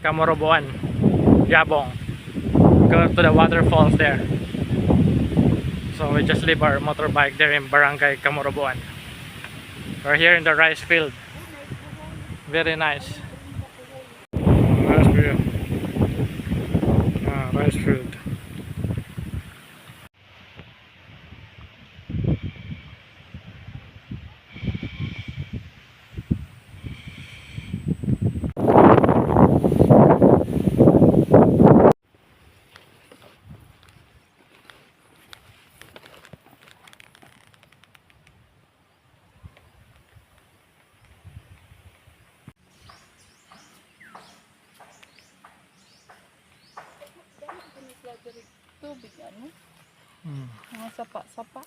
Camoroboan, Yabong. Go to the waterfalls there. So we just leave our motorbike there in Barangay Camoroboan. We're here in the rice field. Very nice. Rice field. Rice field. Tubig ano? Mga sapa-sapa.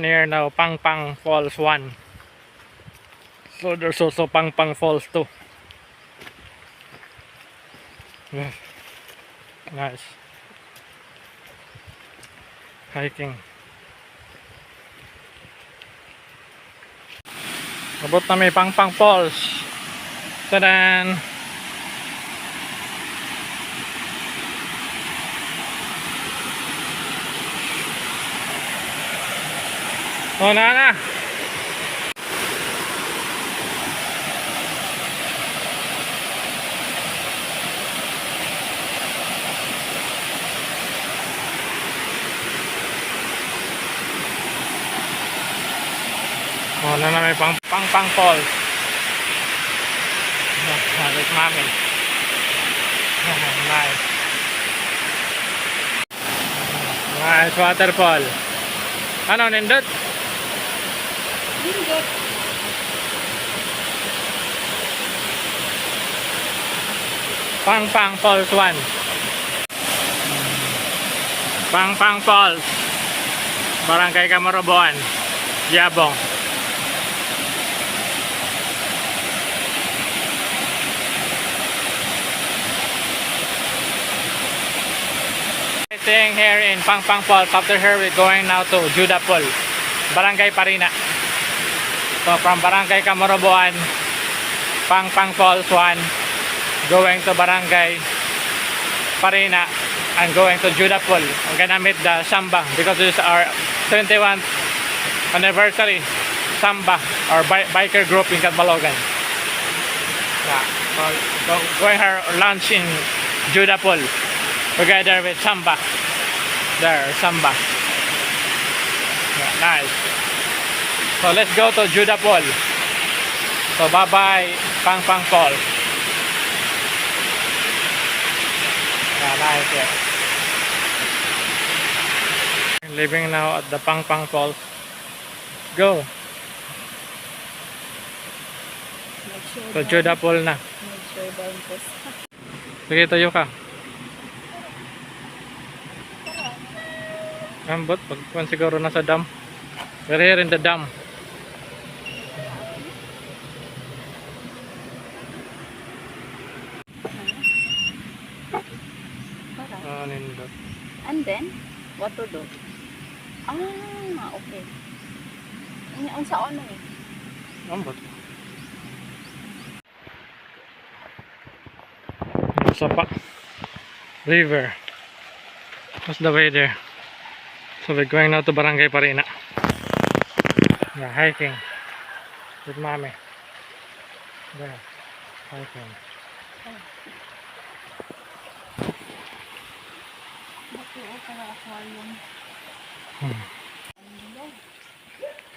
Near now Pangpang Falls 1. So there's also Pangpang Falls 2. Yeah. Nice. Hiking. Abot na may Pangpang Falls. Tadan! Oh, na. Oh, na may Pangpang Falls. Halit mami. Nice. Nice waterfall. Ano, nindot? Lindot. Pangpang Falls 1. Pangpang Falls. Barangay Camoroboan, Yabong. Staying here in Pangpang Falls. After here we're going now to Judapol, Barangay Parina. So from Barangay Camoroboan, Pangpang Falls 1, going to Barangay Parina and going to Judapol. I'm gonna meet the Samba because this is our 21st anniversary Samba, our biker group in Catbalogan. Yeah, so going her lunch in Judapol together with Samba. There, Samba. Yeah, nice. So let's go to Judapol. So bye bye Pangpang Falls. Yeah, nice. Yeah. Living now at the Pangpang Falls. Go. So Judapol na. Sige, tayo ka. Ambot, pagkuhan siguro nasa dam. We're here in the dam. Nindot. And then, what to do? Okay. Ang sa ano eh? Ambot. Sapa River. What's the way there? So we're going now to Barangay Parina. Yeah, hiking with mommy. There, hiking.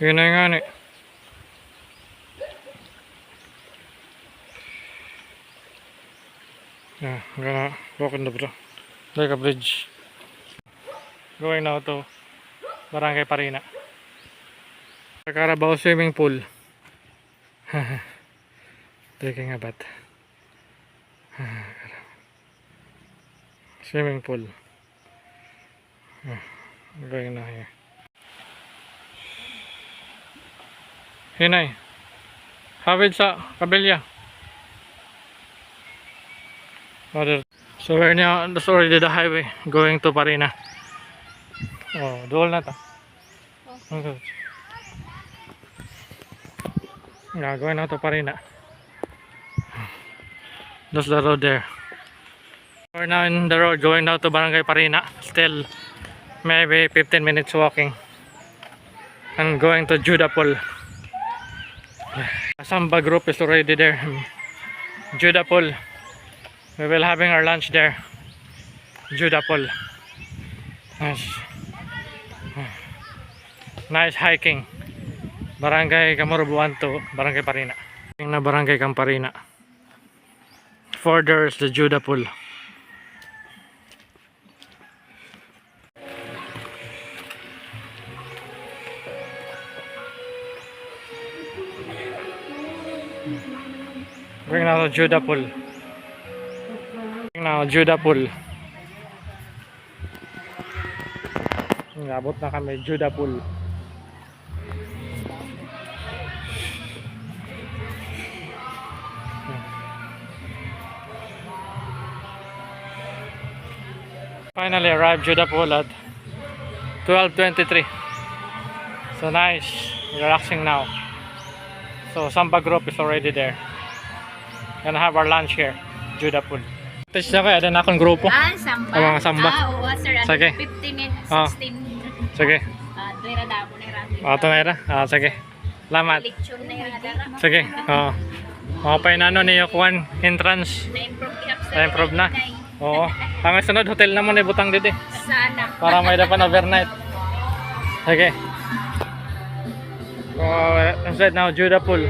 Yun na nga eh. Yeah, I'm gonna walk in the Like a bridge. Going now to Barangay Parina. Carabao swimming pool. Taking a bath. Swimming pool. Going now here. Hinay. Hawid sa Kabilya. So we're now that's already the highway going to Parina. Oh, dool na to. Okay. Yeah, going out to Parina. That's the road there. We're now in the road going down to Barangay Parina. Still maybe 15 minutes walking. And going to Judah Pool. Samba group is already there. Judah Pool. We will having our lunch there. Judah Pool. Nice hiking. Barangay Kamurubuan to Barangay Parina. Na Barangay Camparina. Further is the Judah Pool. Going now to Judah Pool. Now Judah Pool. Nabot na kami Judah Pool. Finally arrived Judah Pool at 12:23. So nice, relaxing now. So Samba group is already there. Gonna have our lunch here, Judah Pool. Tapos na kayo, na akong grupo. Samba. Mga samba. Oo, sir. Sige. 15 minutes, Ah. 16. Sige. Dira da po na rami. Ito na ira. Sige. Salamat. Lecture na yung dara. Sige. Mga pa na niyo kuan entrance. Na-improve kaya sir. Na-improve na. Oo. Ang sunod hotel naman ay butang dito. Sana. Para may dapat overnight. Sige. Inside now Judah Pool.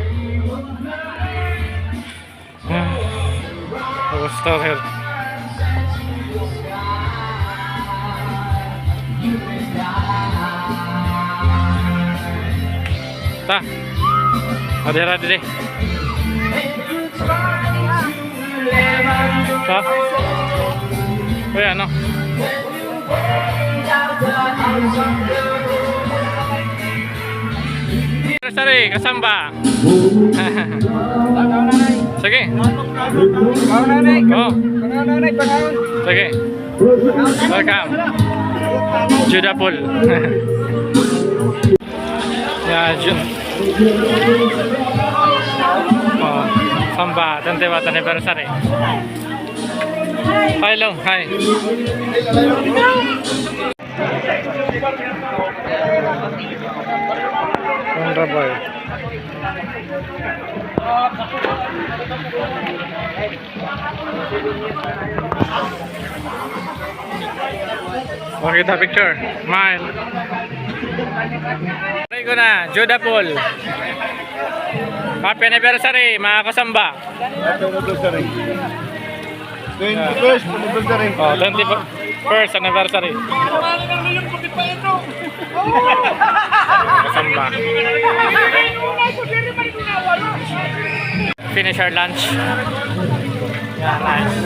Gusto here. Ta. Adira dili. Ta. Uy, ano? Sari, kasamba. Sige. Oh. Sige. Welcome. Judah Pool. Yeah, oh, Samba, 20th anniversary. Hello, hi. Wonderful. Okay, the picture. Smile. Try ko na, Judah Pool. Happy anniversary, mga kasamba. Happy anniversary. 21st anniversary. Oh, 21st anniversary. Kasamba. Finish our lunch. Yeah, nice.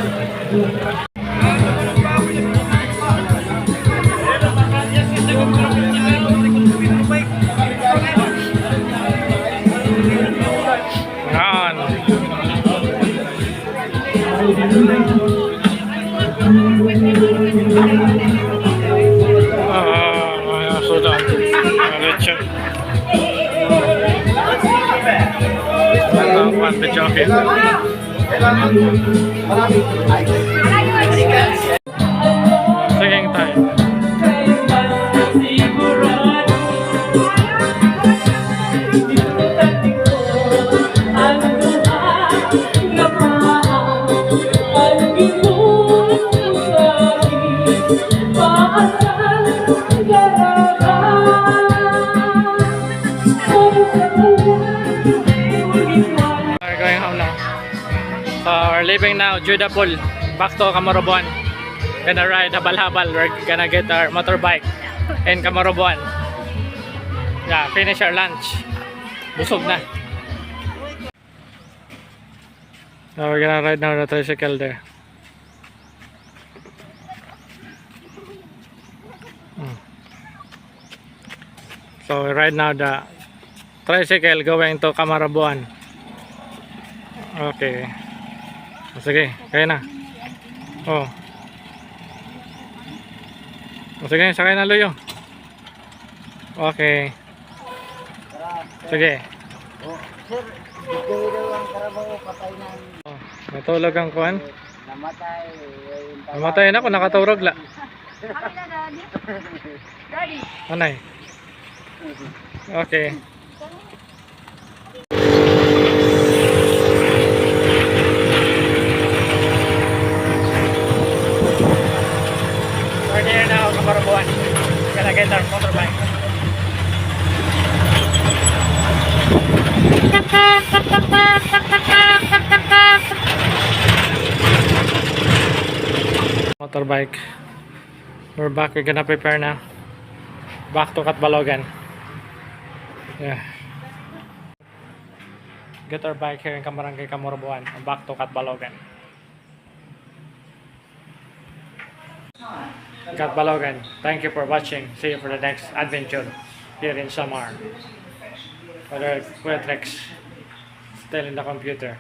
Yan. Sudah. Leche. One picture of it. Singing time. We're going home now. So we're leaving now, Judah Pool, back to Kamurubuan. gonna ride habal-habal. We're gonna get our motorbike in Camarobon. Yeah, finish our lunch. Busog na. Now we're gonna ride now the tricycle there. So right now the tricycle going to Camarobon. Okay. Sige, kaya na. Oh. Sige, sakay na Luyo. Okay. Sige. Sir, bigay daw ang karabaw, patay na. Oh, natulog ang kuwan. Namatay. Namatay na ako, nakaturog la. Kami na, Daddy. Daddy. Anay. Okay. We're here now, Camarobon. We're gonna get our motorbike. Motorbike. We're back. We're gonna prepare now. Back to Catbalogan. Yeah. Get our bike here in Camarangay Camarobon and back to Catbalogan. Catbalogan, thank you for watching. See you for the next adventure here in Samar. Whether Quetrex still in the computer.